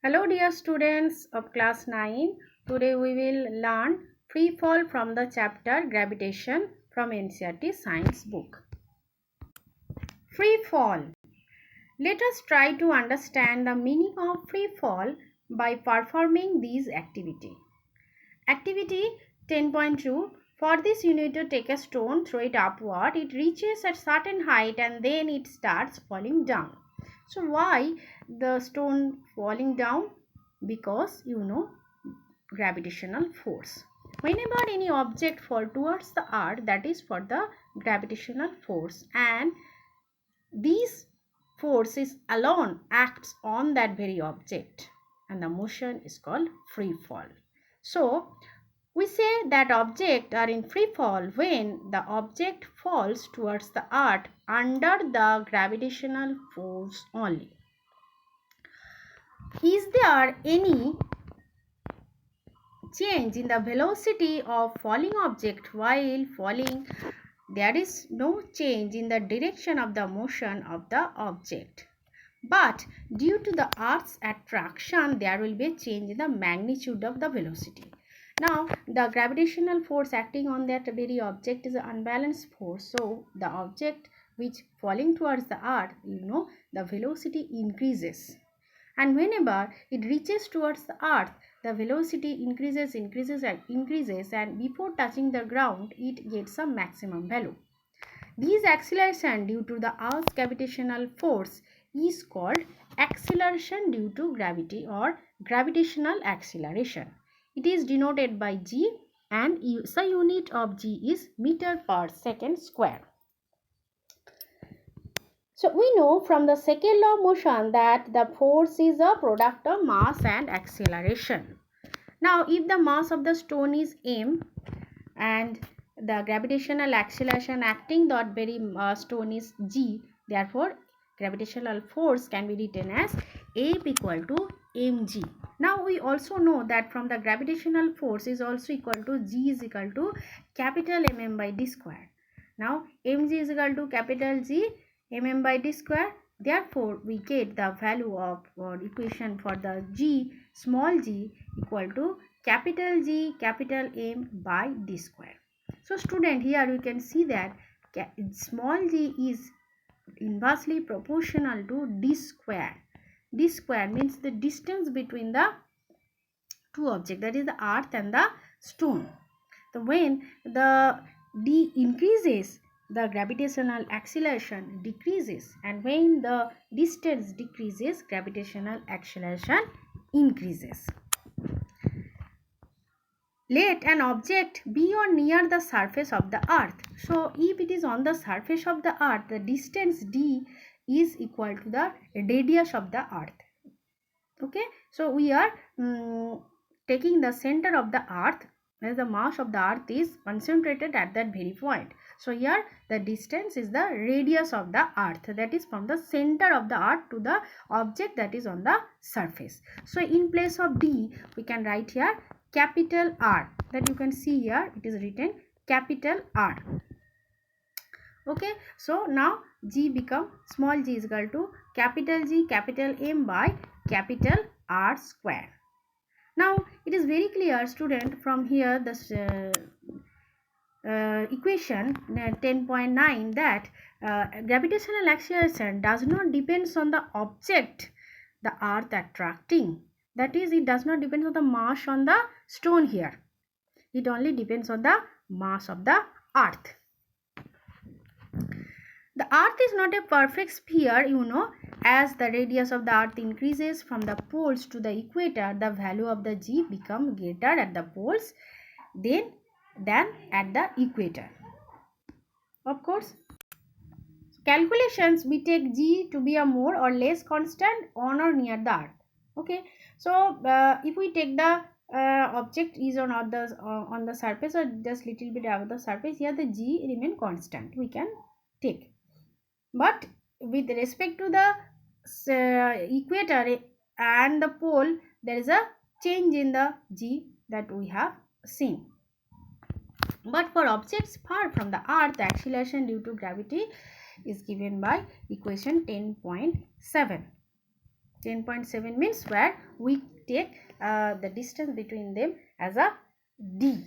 Hello dear students of class 9. Today we will learn free fall from the chapter gravitation from NCERT science book. Free fall. Let us try to understand the meaning of free fall by performing these activity. Activity 10.2. For this you need to take a stone, throw it upward. It reaches a certain height and then it starts falling down. So why the stone falling down? Because gravitational force. Whenever any object fall towards the earth, that is for the gravitational force, and these forces alone acts on that very object, and the motion is called free fall. So we say that objects are in free fall when the object falls towards the earth under the gravitational force only. Is there any change in the velocity of falling object while falling? There is no change in the direction of the motion of the object. But due to the Earth's attraction, there will be a change in the magnitude of the velocity. Now, the gravitational force acting on that very object is an unbalanced force. So, the object which falling towards the Earth, the velocity increases. And whenever it reaches towards the Earth, the velocity increases and before touching the ground, it gets a maximum value. This acceleration due to the Earth's gravitational force is called acceleration due to gravity or gravitational acceleration. It is denoted by g, and the unit of g is meter per second square. So we know from the second law of motion that the force is a product of mass and acceleration. Now if the mass of the stone is m and the gravitational acceleration acting that very stone is g, therefore gravitational force can be written as F equal to mg. Now we also know that from the gravitational force is also equal to g is equal to capital mm by d square. Now mg is equal to capital G mm by d square. Therefore we get the value of equation for the g, small g, equal to capital G capital M by d square. So student, here you can see that small g is inversely proportional to d square. D square means the distance between the two objects, that is the earth and the stone. So when the d increases, the gravitational acceleration decreases, and when the distance decreases, gravitational acceleration increases. Let an object be or near the surface of the earth. So if it is on the surface of the earth, the distance d is equal to the radius of the earth. Okay, so we are taking the center of the earth, as the mass of the earth is concentrated at that very point. So here the distance is the radius of the earth, that is from the center of the earth to the object that is on the surface. So in place of d, we can write here capital R, that you can see here it is written capital R. Okay, so now g become small g is equal to capital G capital M by capital R square. Now it is very clear, student, from here this equation 10.9 that gravitational acceleration does not depends on the object the earth attracting. That is, it does not depend on the mass on the stone here. It only depends on the mass of the earth. The earth is not a perfect sphere, as the radius of the earth increases from the poles to the equator, the value of the g become greater at the poles than at the equator. Of course, calculations we take g to be a more or less constant on or near the earth. Okay, so if we take the object is on the surface or just little bit above the surface, here the g remain constant, we can take. But with respect to the equator and the pole, there is a change in the g that we have seen. But for objects far from the earth, the acceleration due to gravity is given by equation 10.7. 10.7 means where we take the distance between them as a d.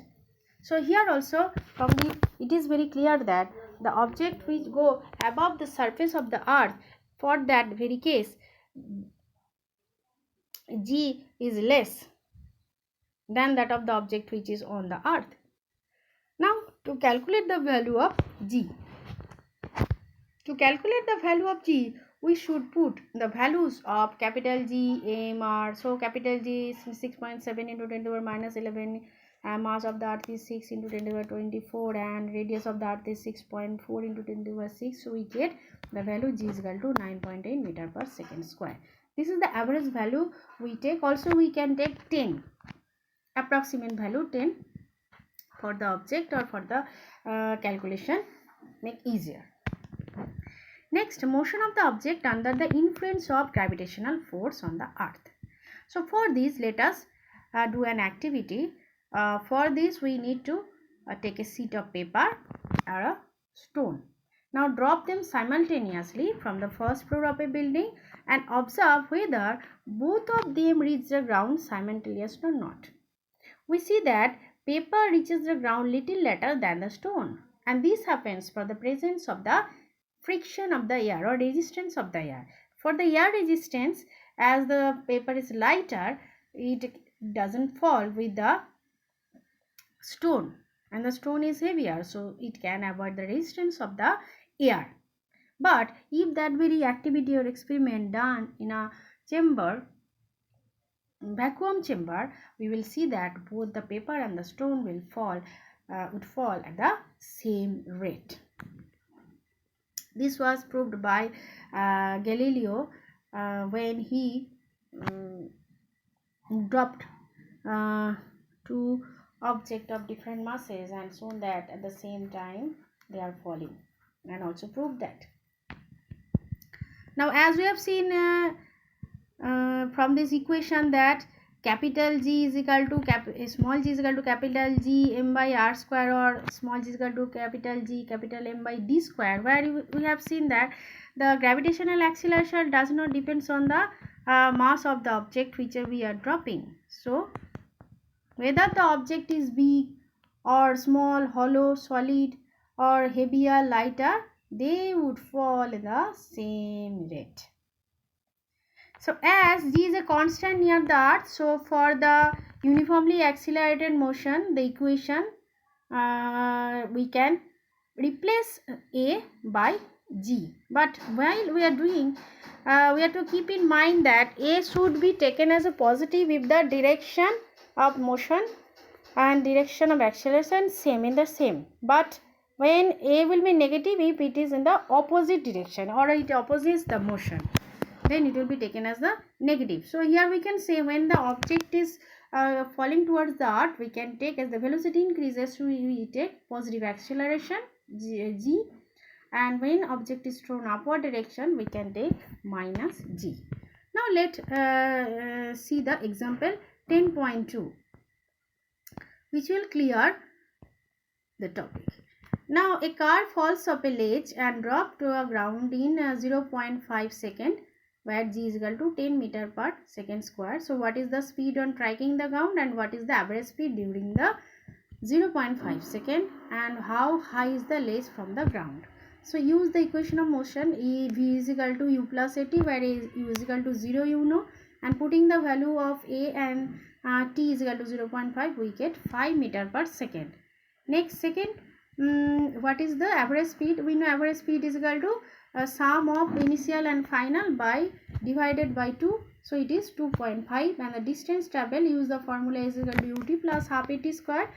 So here also from the it is very clear that the object which go above the surface of the earth, for that very case g is less than that of the object which is on the earth. Now to calculate the value of g, we should put the values of capital G, M, R. So capital G is 6.7 into 10 to the power minus 11. Mass of the earth is 6 into 10 to the power 24, and radius of the earth is 6.4 into 10 to the power 6. So we get the value G is equal to 9.8 meter per second square. This is the average value we take. Also we can take 10, approximate value 10 for the object or for the calculation, make easier. Next, motion of the object under the influence of gravitational force on the earth. So for this, let us do an activity. For this we need to take a sheet of paper or a stone. Now drop them simultaneously from the first floor of a building and observe whether both of them reach the ground simultaneously or not. We see that paper reaches the ground little later than the stone, and this happens for the presence of the friction of the air or resistance of the air. For the air resistance, as the paper is lighter, it doesn't fall with the stone, and the stone is heavier, so it can avoid the resistance of the air. But if that very activity or experiment done in a chamber, vacuum chamber, we will see that both the paper and the stone will would fall at the same rate. This was proved by Galileo when he dropped two objects of different masses and shown that at the same time they are falling, and also proved that. Now as we have seen from this equation that capital G is equal to small g is equal to capital G m by r square, or small g is equal to capital G capital M by d square, where we have seen that the gravitational acceleration does not depends on the mass of the object which we are dropping. So whether the object is big or small, hollow, solid, or heavier, lighter, they would fall in the same rate. So as G is a constant near the earth, so for the uniformly accelerated motion, the equation we can replace A by G. But while we are doing, we have to keep in mind that A should be taken as a positive if the direction of motion and direction of acceleration same in the same. But when A will be negative if it is in the opposite direction or it opposes the motion, then it will be taken as the negative. So here we can say when the object is falling towards the earth, we can take as the velocity increases, we take positive acceleration g, and when object is thrown upward direction, we can take minus g. Now let see the example 10.2, which will clear the topic. Now a car falls off a ledge and dropped to a ground in 0.5 second, where g is equal to 10 meter per second square. So what is the speed on striking the ground, and what is the average speed during the 0.5 second, and how high is the ledge from the ground? So use the equation of motion, v is equal to u plus at, where u is equal to 0 you know, and putting the value of a and t is equal to 0.5, we get 5 meter per second. Next second, what is the average speed? We know average speed is equal to sum of initial and final by divided by 2, so it is 2.5, and the distance travel, use the formula is equal to ut plus half at square.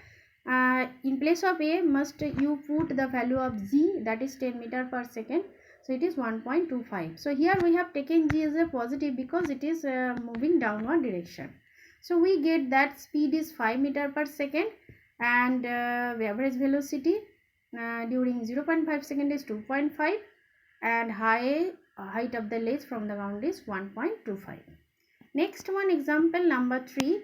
In place of a, must you put the value of g, that is 10 meter per second, so it is 1.25. so here we have taken g as a positive because it is moving downward direction. So we get that speed is 5 meter per second, and the average velocity during 0.5 second is 2.5, and height of the ledge from the ground is 1.25. Next one, example number 3.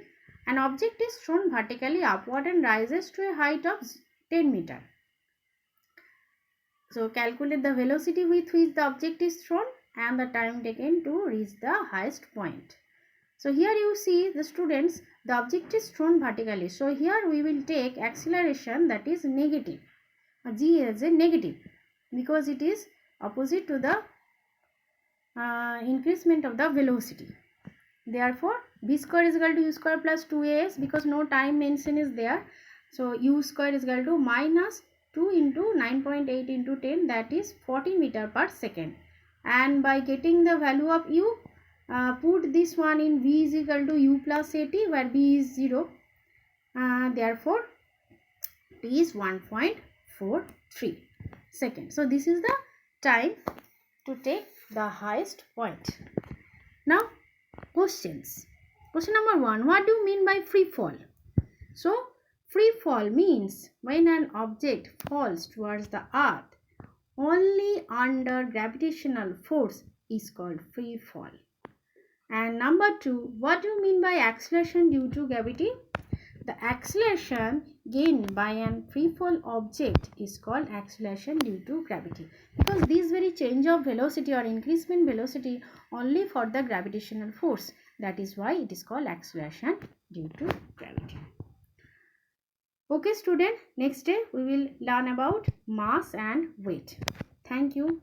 An object is thrown vertically upward and rises to a height of 10 meter. So calculate the velocity with which the object is thrown. and the time taken to reach the highest point. So here you see the students, the object is thrown vertically. So here we will take acceleration that is negative. G is a negative because it is opposite to the increasement of the velocity. Therefore, v square is equal to u square plus 2as because no time mention is there. So u square is equal to minus 2 into 9.8 into 10, that is 40 meter per second. And by getting the value of u, put this one in v is equal to u plus 80 where b is 0. Therefore, t is 1.43 seconds. So this is the time to take the highest point. Now questions. Question number 1. What do you mean by free fall? So free fall means when an object falls towards the earth only under gravitational force is called free fall. And number 2. What do you mean by acceleration due to gravity? The acceleration gained by an free fall object is called acceleration due to gravity, because this very change of velocity or increasement velocity only for the gravitational force. That is why it is called acceleration due to gravity. Okay student, next day we will learn about mass and weight. Thank you.